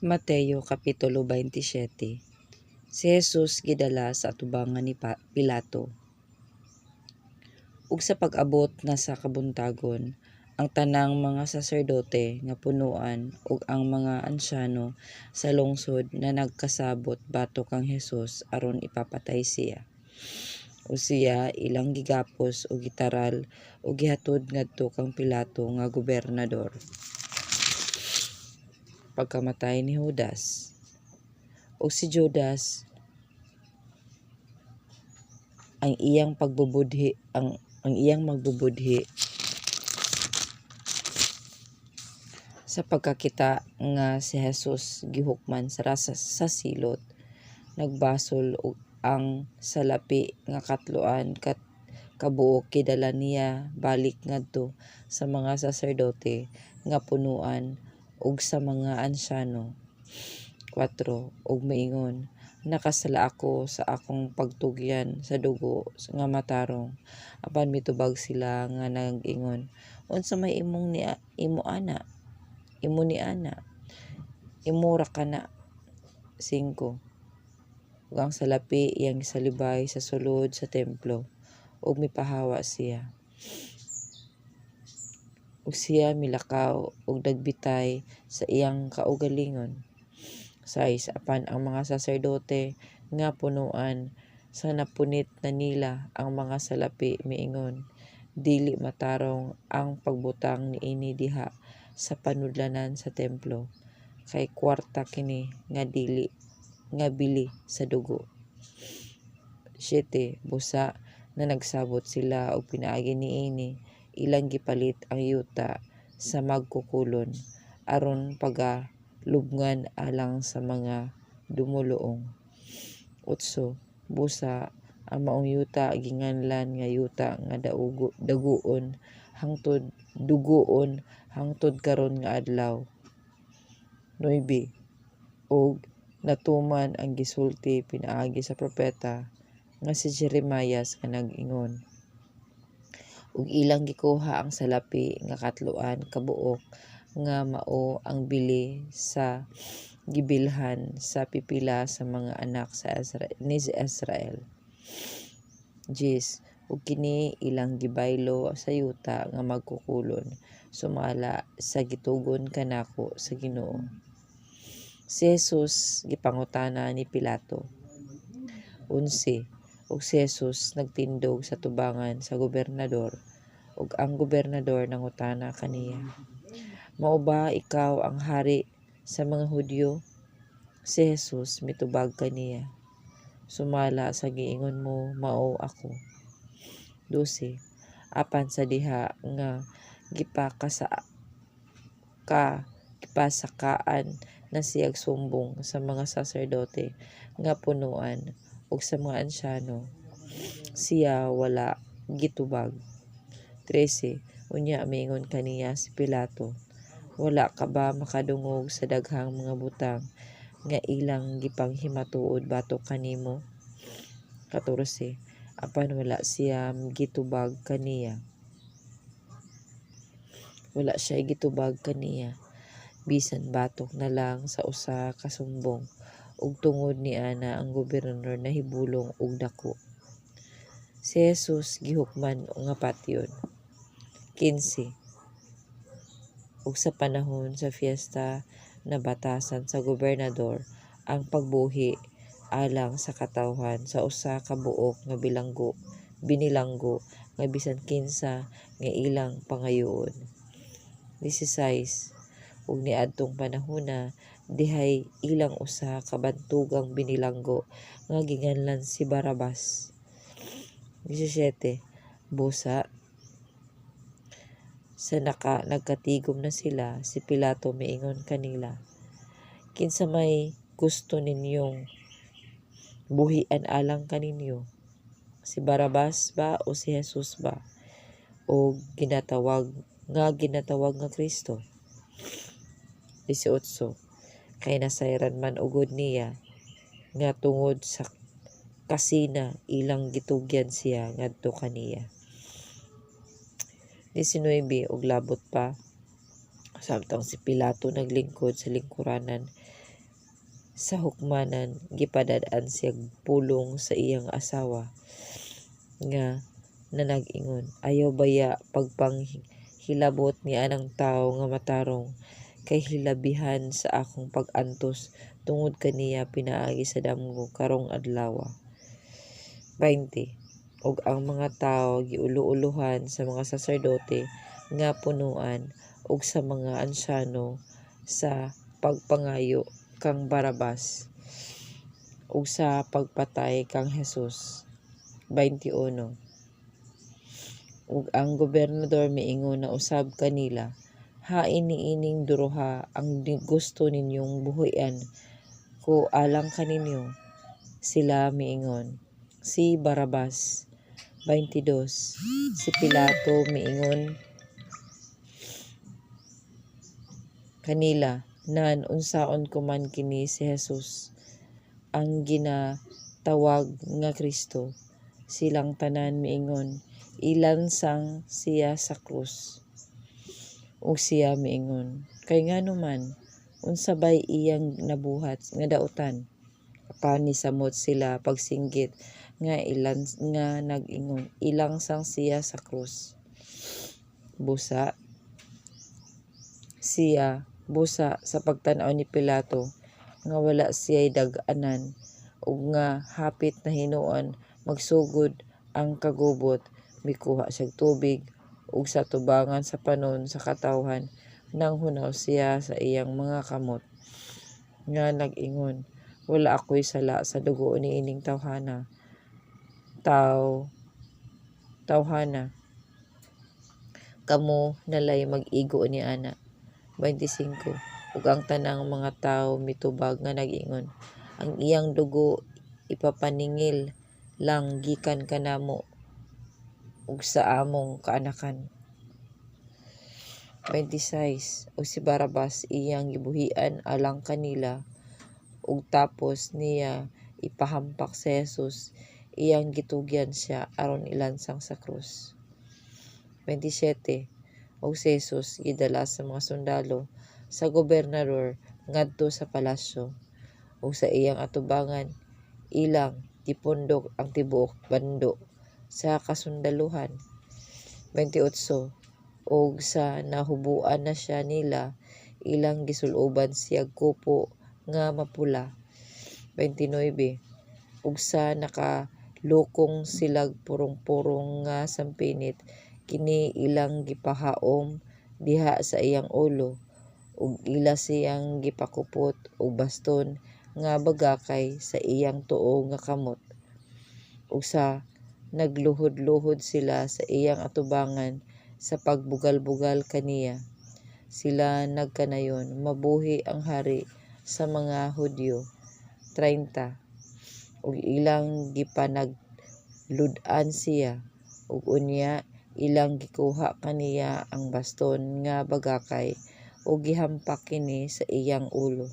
Mateo Kapitulo 27. Si Jesus gidala sa atubangan ni Pilato. Ug sa pag-abot na sa kabuntagon, ang tanang mga saserdote nga punuan ug ang mga ansyano sa lungsod na nagkasabot batok kang Jesus aron ipapatay siya. O siya ilang gigapos o gitaral o gihatod ngadto kang Pilato nga gobernador. Pagkamatay ni Judas. O si Judas ang iyang magbubudhi sa pagkakita nga si Jesus gihukman sa silot, nagbasol og ang salapi nga katloan kabuok kidala niya balik ngadto sa mga saserdote nga punuan ug sa mga ansyano. 4. Ug maingon, nakasala ako sa akong pagtugyan sa dugo nga matarong. Apan mitubag sila nga nag-ingon, unsa may imo ni ana? Imura ka na. 5. Ug ang salapi iyang gisalibay sa sulod sa templo ug mipahawa siya. Ug siya milakaw ug nagbitay sa iyang kaugalingon. 6. Apan ang mga saserdote nga punuan sa napunit na nila ang mga salapi miingon, dili matarong ang pagbutang niini diha sa panudlanan sa templo, kay kwarta kini nga bili sa dugo. 7. Busa na nagsabot sila og pinaagi niini, ilang gipalit ang yuta sa magkukulon aron pagalubngan alang sa mga dumuluong. 8. Busa ang maong yuta ginganlan nga yuta nga duguon hangtod karon nga adlaw. 9. Og natuman ang gisulti pinaagi sa propeta nga si Jeremias nga nag-ingon, ug ilang gikuha ang salapi nga katloan kabuok nga mao ang bili sa gibilhan sa pipila sa mga anak ni Israel. 10. Ug kini ilang gibaylo sa yuta nga magkukulon sumala sa gitugon kanako sa Ginoo. Si Jesus gipangutana ni Pilato. 11. Ug si Jesus nagtindog sa tubangan sa gobernador, ug ang gobernador nangutana kaniya, mao ba ikaw ang hari sa mga Hudyo? Si Jesus mitubag kaniya, sumala sa giingon mo, mao ako. 12. Apan sa diha nga gipasakaan na siyag sumbong sa mga saserdote nga punuan ug sa mga ansyano, siya wala gitubag. 13. Unya miingon kaniya si Pilato, wala ka ba makadungog sa daghang mga butang nga ilang gipanghimatuod batok kanimo? 14. Apan wala siya gitubag kaniya. Bisan batok na lang sa usa ka sumbong, ug tungod niana ang gobernador nahibulong og dako. Si Jesus gihukman nga patyon. 15. Ug sa panahon sa fiesta nabatasan sa gobernador ang pagbuhi alang sa katawhan sa usa ka buok nga binilanggo nga bisan kinsa nga ilang pangayoon. 16. Ug niadtong panahona dihay ilang usa ka bantugang binilanggo nga ginganlan si Barrabas. 17. Busa sa nagkatigom na sila, si Pilato miingon kanila, kinsa may gusto ninyong buhian alang kaninyo, si Barrabas ba o si Jesus ba, o ginatawag nga Kristo? 18. Kay nasayran man ugod niya nga tungod sa kasina ilang gitugyan siya ngadto kaniya. 19. Og labot pa, samtang si Pilato naglingkod sa lingkuranan Sa hukmanan gipadad-an siya pulong sa iyang asawa nga nanag-ingon, ayaw baya pagpanghilabot ni anang tawo nga matarong kay hilabihan sa akong pag-antos tungod kaniya pinaagi sa damgo karong adlaw. 20. Og ang mga tawo giulo-uluhan sa mga saserdote nga punuan ug sa mga ansyano sa pagpangayo kang Barrabas ug sa pagpatay kang Jesus. 21. Ug ang gobernador miingon na usab kanila, hain niining duruha ang gusto ninyong buhian ko alang kaninyo. Sila miingon, si Barrabas. 22. Si Pilato miingon kanila, nan unsaon ko man kini si Jesus ang ginatawag nga Kristo. Silang tanan miingon, ilansang siya sa krus. Ug siya miingon, kay ngano man unsa bay iyang nabuhat nga dautan? Apan nisamot sila pagsinggit nga nag-ingon, ilansang siya sa krus. Busa sa pagtan-aw ni Pilato nga wala siya'y dag-anan ug nga hapit na hinuon magsugod ang kagubot, mikuha siyag tubig ug sa tubangan sa panon sa katawhan nanghunaw siya sa iyang mga kamot nga nag-ingon, wala ako'y sala sa dugo niining tawhana. Kamo nalay mag-igo ni ana. 25. Ug ang tanang mga tawo mitubag nga nag-ingon, ang iyang dugo ipapaningil lang gikan kanamo ug sa among kaanakan. 26. Ug si Barrabas iyang gibuhian alang kanila ug tapos niya ipahampak si Jesus, iyang gitugyan siya aron ilansang sa krus. 27. Og si Jesus gidala sa mga sundalo sa gobernador ngadto sa palasyo ug sa iyang atubangan ilang gipundok ang tibuok bando sa kasundaluhan. 28. Og sa nahubuan na siya nila ilang gisuloban siyag kupo nga mapula. 29. Ug sa nakalukong silag purong-purong nga sampinit kini ilang gipahaom diha sa iyang ulo ug ila siyang gipakupot og baston nga bagakay sa iyang tuo nga kamot. Ug sa nagluhod-luhod sila sa iyang atubangan sa pagbugal-bugal kaniya, sila nagkanayon, mabuhi ang hari sa mga Hudyo. 30. Ug ilang gipanagludan siya ug unya ilang gikuha kaniya ang baston nga bagakay ug gihampak kini sa iyang ulo.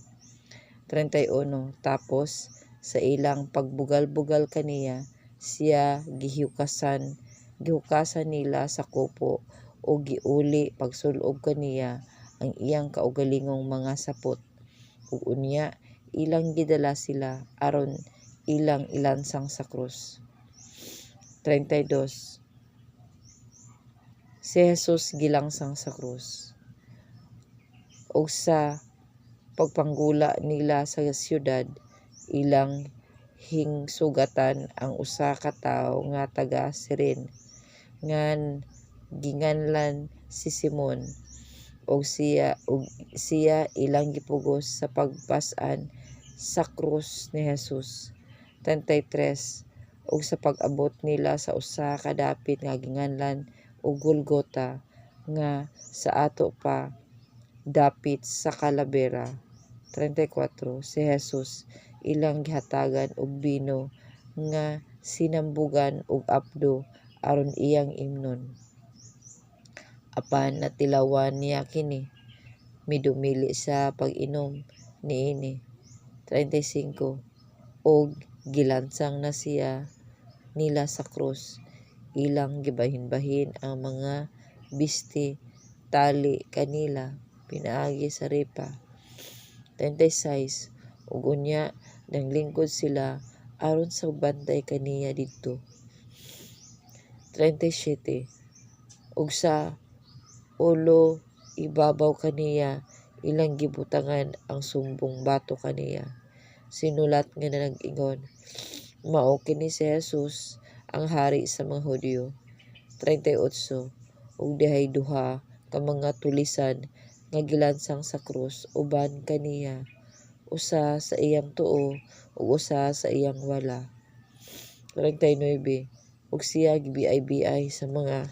31. Tapos sa ilang pagbugal-bugal kaniya, siya gihukasan nila sa kupo ug giuli pagsulob kaniya ang iyang kaugalingong mga sapot. Ug unya ilang gidala sila aron ilang ilansang sa krus. 32. Si Jesus gilangsang sa krus. Ug sa pagpanggula nila sa siyudad, ilang hingsugatan ang usa ka tawo nga taga Siren nga ginganlan si Simon ug siya ilang gipugos sa pagpas-an sa krus ni Jesus. 33. Ug sa pag-abot nila sa usa ka dapit nga ginganlan og Golgota nga sa ato pa dapit sa Kalabera. 34. Si Jesus ilang gihatagan og bino nga sinambugan og apdo aron iyang imnon. Apan natilawan niya kini, midumili sa pag-inom niini. 35. Og gilansang na siya nila sa krus, ilang gibahin-bahin ang mga bisti tali kanila pinaagi sa ripa. 36. ug unya nanglingkod sila aron sa bantay kaniya didto. 37 ug sa ulo ibabaw kaniya ilang gibutangan ang sumbong bato kaniya. Sinulat nga nag-ingon, mao kini si Jesus ang hari sa mga Hudyo. 38 ug dihay duha ka mga tulisan nga gilansang sa krus uban kaniya, usa sa iyang tuo ug usa sa iyang wala. 39 ug siya gibiay-biay sa mga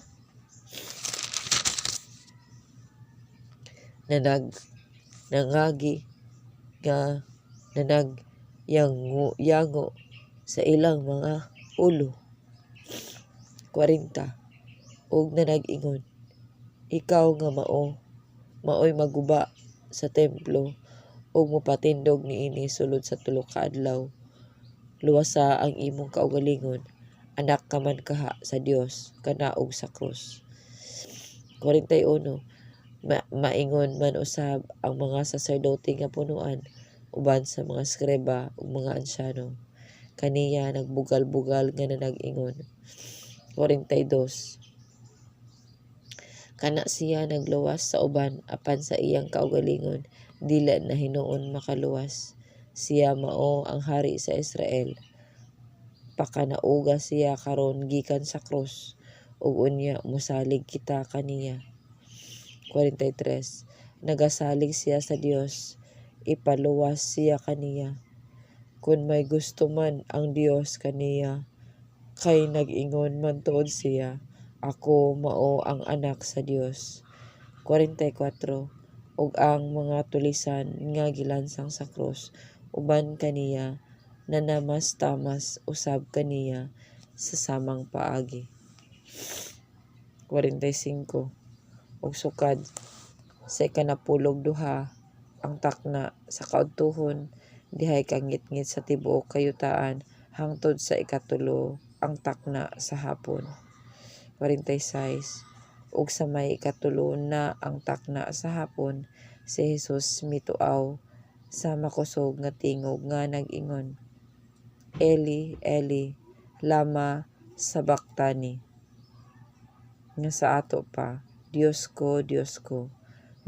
nangagi nga yango sa ilang mga ulo. 40 ug nag-ingon, ikaw nga maoy maguba sa templo ug mopatindog niini sulod sa 3 ka adlaw. Luwasa ang imong kaugalingon, anak ka man kaha sa Dios kanaog sa krus. 41 maingon man usab ang mga saserdote nga punuan uban sa mga eskreba ug mga ansyano. Kaniya nagbugal-bugal nga nag-ingon. 42 kana siya nagluwas sa uban apan sa iyang kaugalingon dili na hinuon makaluwas. Siya mao ang hari sa Israel. Pakanauga siya karon gikan sa krus ug unya mosalig kita kaniya. 43 nagasalig siya sa Dios, ipaluwas siya kaniya. Kung may gusto man ang Dios kaniya, kay nag-ingon man tuod siya, ako mao ang anak sa Dios. 44 ug ang mga tulisan nga gilansang sa krus uban kaniya nanamas-tamas usab kaniya sa samang paagi. 45 ug sukad sa ikanapulog duha ang takna sa kaudtohon dihay kangit-ngit sa tibuok kayutaan hangtod sa ikatulo ang takna sa hapon. 46 ug sa may ikatulo na ang takna sa hapon si Jesus mituaw sa makusog nga tingog nga nag-ingon, Eli, Eli, lama sabachthani. Nga sa ato pa, Dios ko,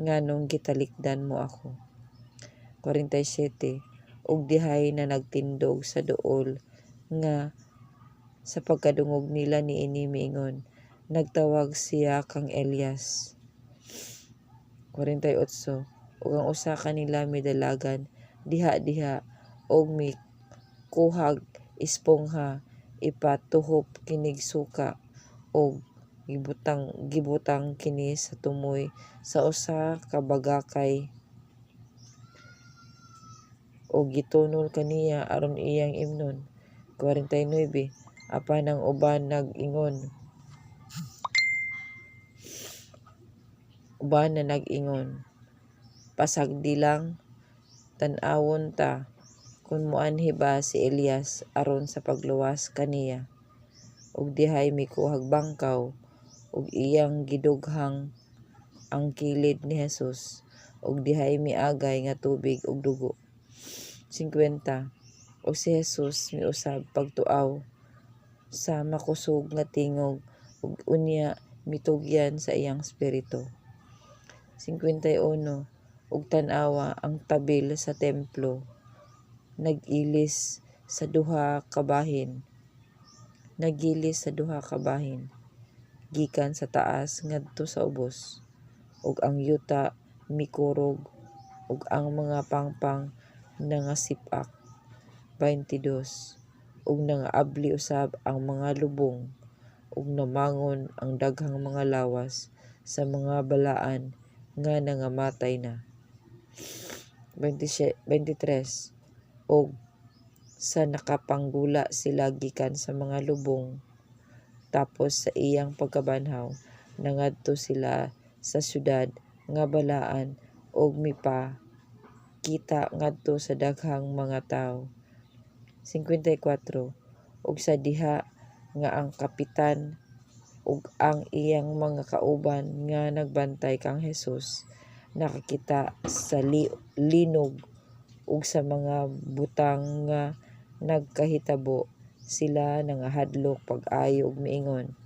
nganong gitalikdan mo ako. 47 ug dihay na nagtindog sa duol nga sa pagkadungog nila niini miingon, nagtawag siya kang Elias. 48 ug ang usa kanila midalagan diha-diha og mikuhag espongha ipatuhop kinig suka og gibutang kini sa tumoy sa usa ka bagakay o gitunol kaniya aron iyang imnon. 49 apan ang uban na nag-ingon, pasagdi lang, tan-awon ta kun moanhi ba si Elias aron sa pagluwas kaniya. Ug dihay mikuhag bangkaw ug iyang gidughang ang kilid ni Jesus ug dihay miagay nga tubig ug dugo. 50 ug si Jesus miusab pagtuaw sa makusog nga tingog ug unya mitugyan sa iyang espiritu. 51 ug tan-awa ang tabil sa templo nagilis sa duha ka bahin gikan sa taas ngadto sa ubos ug ang yuta mikurog ug ang mga pangpang nangasip-ak. 22 ug nangaabli usab ang mga lubong ug namangon ang daghang mga lawas sa mga balaan nga nangamatay na. 23 ug sa nakapanggula sila gikan sa mga lubong. Tapos sa iyang pagkabanhaw, nangadto sila sa syudad nga balaan ug mipakita ngadto sa daghang mga tawo. 54 ug sa diha nga ang kapitan ug ang iyang mga kauban nga nagbantay kang Jesus nakakita sa linog ug sa mga butang nga nagkahitabo sila nangahadlok pag-ayo ug miingon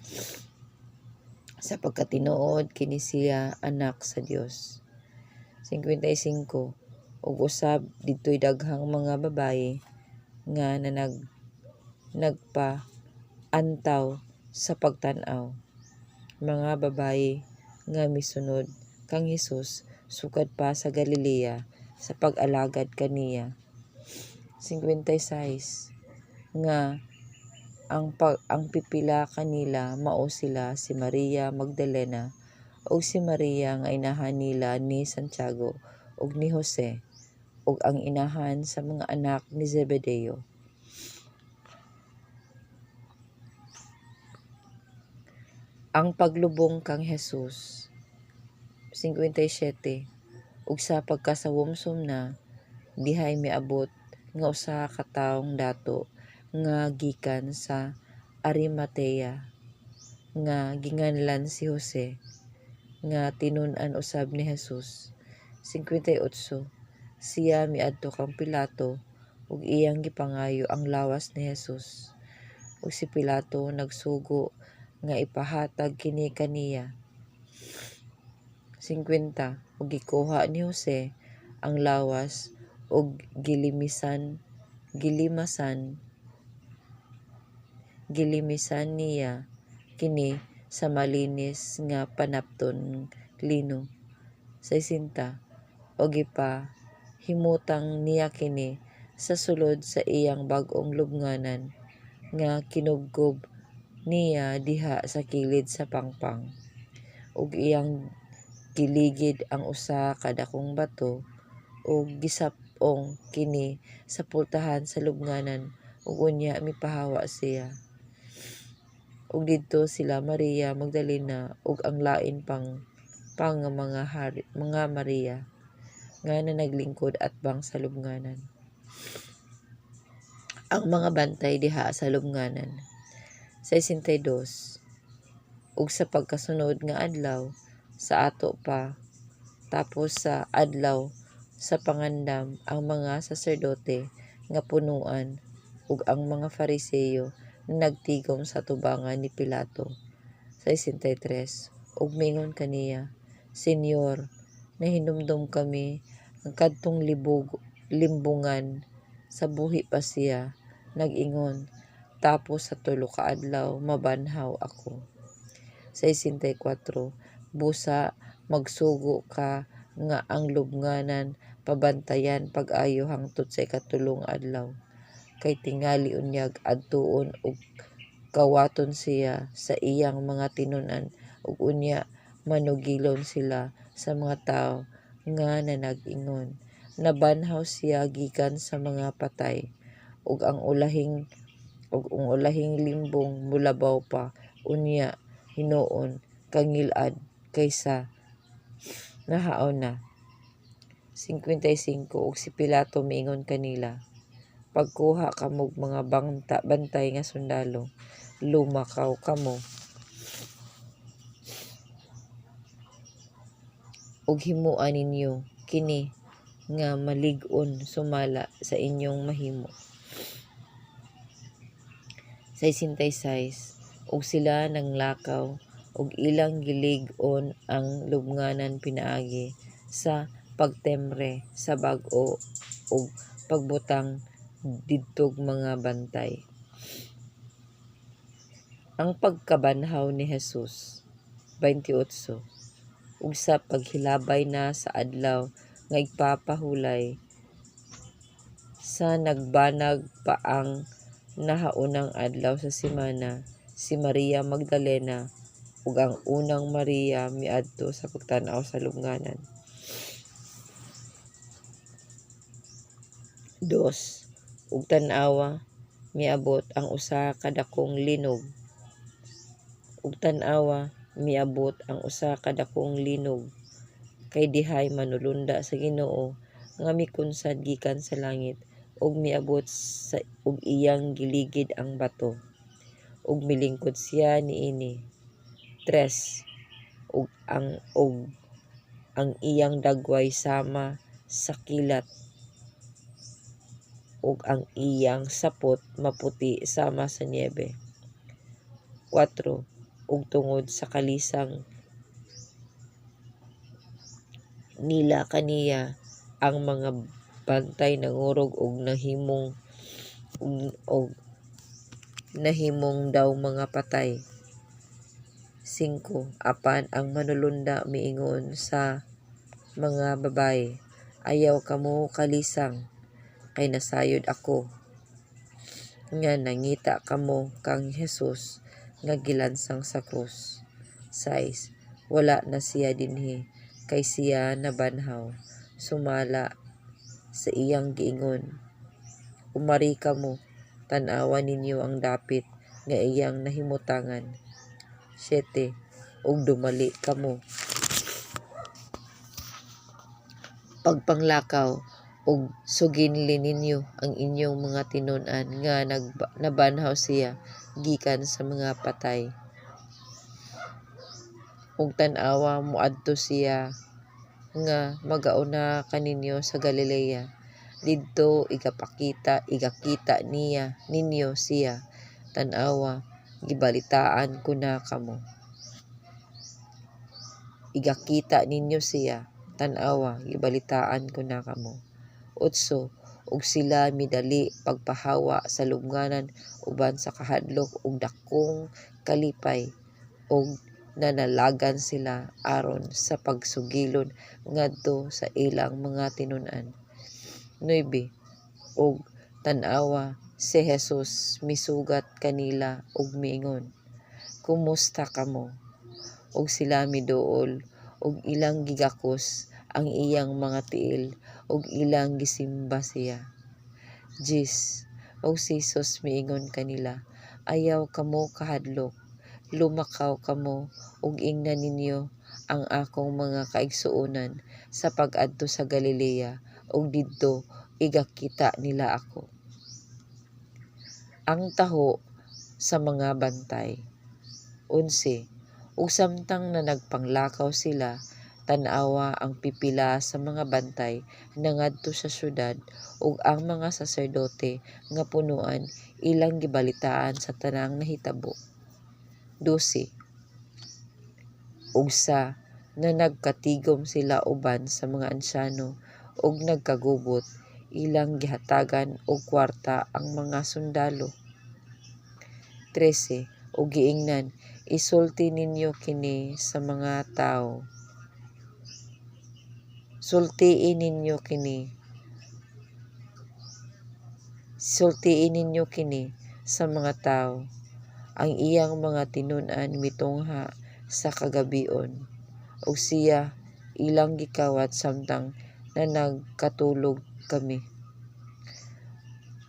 sa pagkatinuod kini siya anak sa Dios. 55 ug usab didtoy daghang mga babaye nga nagpaantaw sa pagtan-aw, mga babaye nga misunod kang Hesus sukad pa sa Galilea sa pag-alagad kaniya. 56 nga ang pipila kanila mao sila si Maria Magdalena ug si Maria nga inahan nila ni Santiago ug ni Jose ug ang inahan sa mga anak ni Zebedeo. Ang paglubong kang Hesus. 57 ug sa pagkasawomsom na dihay miabot nga usa ka tawong dato nga gikan sa Arimatea nga ginganlan si Jose nga tinun-an usab ni Hesus. 58 siya miadto kang Pilato ug iyang gipangayo ang lawas ni Hesus. Ug si Pilato nagsugo nga ipahatag kini kaniya. 50 ug gikuha ni Jose ang lawas ug gilimisan niya kini sa malinis nga panapton lino. 60 ug ipahimutang niya kini sa sulod sa iyang bag-ong lubnganan nga kinubkob niya diha sa kilid sa pangpang ug iyang giligid ang usa ka dakong bato ug gisap-ong kini sa pultahan sa lubnganan ug unya mipahawa siya. Ug didto sila Maria Magdalena ug ang lain pang mga Maria nga naglingkod atbang sa lubnganan. Ang mga bantay diha sa lubnganan. 62 ug sa pagkasunod nga adlaw sa ato pa tapos sa adlaw sa pangandam ang mga saserdote nga punuan ug ang mga Fariseo nagtigom sa tubangan ni Pilato. 63 ug mingon kaniya, Senyor, nahinumdum kami ang kadtong limbungan sa buhi pa siya nag-ingon tapos sa 3 ka adlaw mabanhaw ako. 64 busa magsugo ka nga ang lubnganan pabantayan pag-ayo hangtod sa ikatulong adlaw kay tingali unyag adtuon ug kawaton siya sa iyang mga tinun-an ug unya manugilon sila sa mga tawo nga nag-ingon nabanhaw siya gikan sa mga patay ug ang ulahing limbong mulabaw pa unya hinuon kangil-ad kaysa nahaw na. 55 ug si Pilato miingon kanila, pagkuha kamog mga bantay nga sundalo, lumakaw kamo ug himuan ninyo kini nga malig-on sumala sa inyong mahimo. 66 ug sila nanglakaw ug ilang gilig-on ang lubnganan pinaagi sa pagtembre sa bag-o ug pagbutang didtog mga bantay. Ang pagkabanhaw ni Hesus. 28 ug sa paghilabay na sa adlaw nga igpapahulay sa nagbanag pa ang nahaunang adlaw sa semana, si Maria Magdalena ug ang unang Maria miadto sa pagtan-aw sa lubnganan. 2 ug tan-awa miabot ang usa ka dakong linog. Ug tan-awa miabot ang usa ka dakong linog kay dihay manulunda sa Ginoo nga mikunsad gikan sa langit ug miabot ug iyang giligid ang bato ug milingkod siya niini. 3 ug ang iyang dagway sama sa kilat ug ang iyang sapot maputi sama sa niebe. 4 ug tungod sa kalisang nila kaniya ang mga bantay nangurog og nahimong daw mga patay. 5 apan ang manulunda miingon sa mga babaye, ayaw kamo kalisang, kay nasayod ako nga nangita kamo kang Jesus nga gilansang sa krus. 6 wala na siya dinhi, kay siya nabanhaw. Sumala sa iyang giingon, umari kamo, tan-awa ninyo ang dapit nga iyang nahimutangan. 7 ug dumali kamo. Pagpanglakaw ug suginli ninyo ang inyong mga tinun-an nga nabanhaw siya gikan sa mga patay. Ug tan-awa moadto siya nga magauna kaninyo sa Galilea. Didto igakita ninyo siya. Tan-awa gibalitaan ko na kamo. Igakita ninyo siya. Tan-awa gibalitaan ko na kamo. 8 ug sila midali pagpahawa sa lubnganan uban sa kahadlok ug dakong kalipay, ug nanalagan sila aron sa pagsugilon ngadto sa ilang mga tinun-an. 9 ug tan-awa si Jesus misugat kanila ug miingon, kumusta kamo? Ug sila miduol ug ilang gigakos ang iyang mga tiil ug ilang gisimba siya. 10 ug si Jesus miingon kanila, ayaw kamo kahadlok, lumakaw kamo ug ingnan ninyo ang akong mga kaigsuonan sa pag-adto sa Galilea, ug didto igakita nila ako. Ang taho sa mga bantay. 11 ug samtang na nagpanglakaw sila, tan-awa ang pipila sa mga bantay nangadto sa syudad, ug ang mga saserdote nga punoan ilang gibalitaan sa tanang nahitabo. 12 ug sa na nagkatigom sila uban sa mga ansyano ug nagkagubot, ilang gihatagan og kwarta ang mga sundalo. 13 ug giingnan, isulti ninyo kini sa mga tawo. Sultiin ninyo kini sa mga tawo. Ang iyang mga tinun-an mitungha sa kagabion, ug siya ilang gikawat samtang na nagkatulog kami.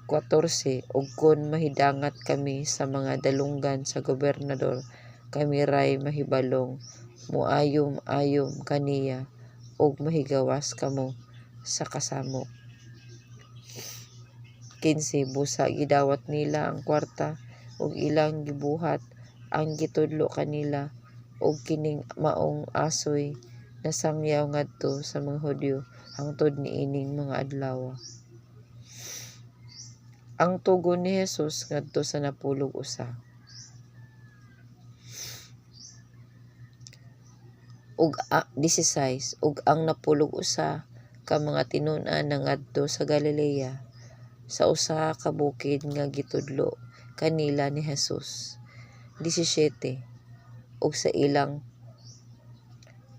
14 ug kon mahidangat kami sa mga dalunggan sa gobernador, kami ray mahibalong muayom-ayom kaniya ug mahigawas kamo sa kasamo. 15 busa gidawat nila ang kwarta ug ilang gibuhat ang gitudlo kanila ug kining maong asoy nasangyaw ngadto sa mga Hudyo hangtod niining mga adlaw. Ang tugon ni Jesus ngadto sa napulog usa. Ug 16 ug ang napulog usa ka mga tinun-an nangadto sa Galilea sa usa ka bukid nga gitudlo kanila ni Jesus. 17 ug sa ilang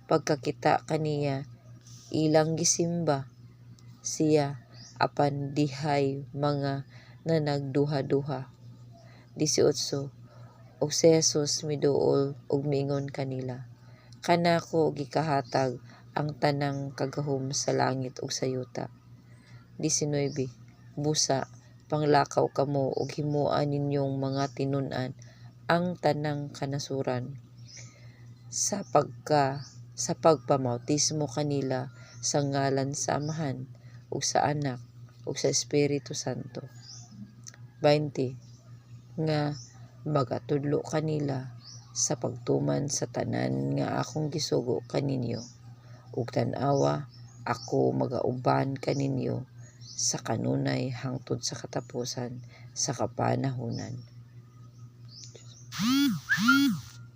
pagkakita kaniya, ilang gisimba siya apan dihay mga nanagduha-duha. 18 ug si Jesus miduol ug miingon kanila, kanako gikahatag ang tanang kagahom sa langit ug sa yuta. 19 busa panglakaw kamo ug himuan ninyong mga tinun-an ang tanang kanasuran sa pagpamautismo kanila sa ngalan sa Amahan ug sa Anak ug sa Espiritu Santo. 20 nga magatudlo kanila sa pagtuman sa tanan nga akong gisugo kaninyo, ug tan-awa ako magauban kaninyo sa kanunay hangtod sa katapusan sa kapanahunan.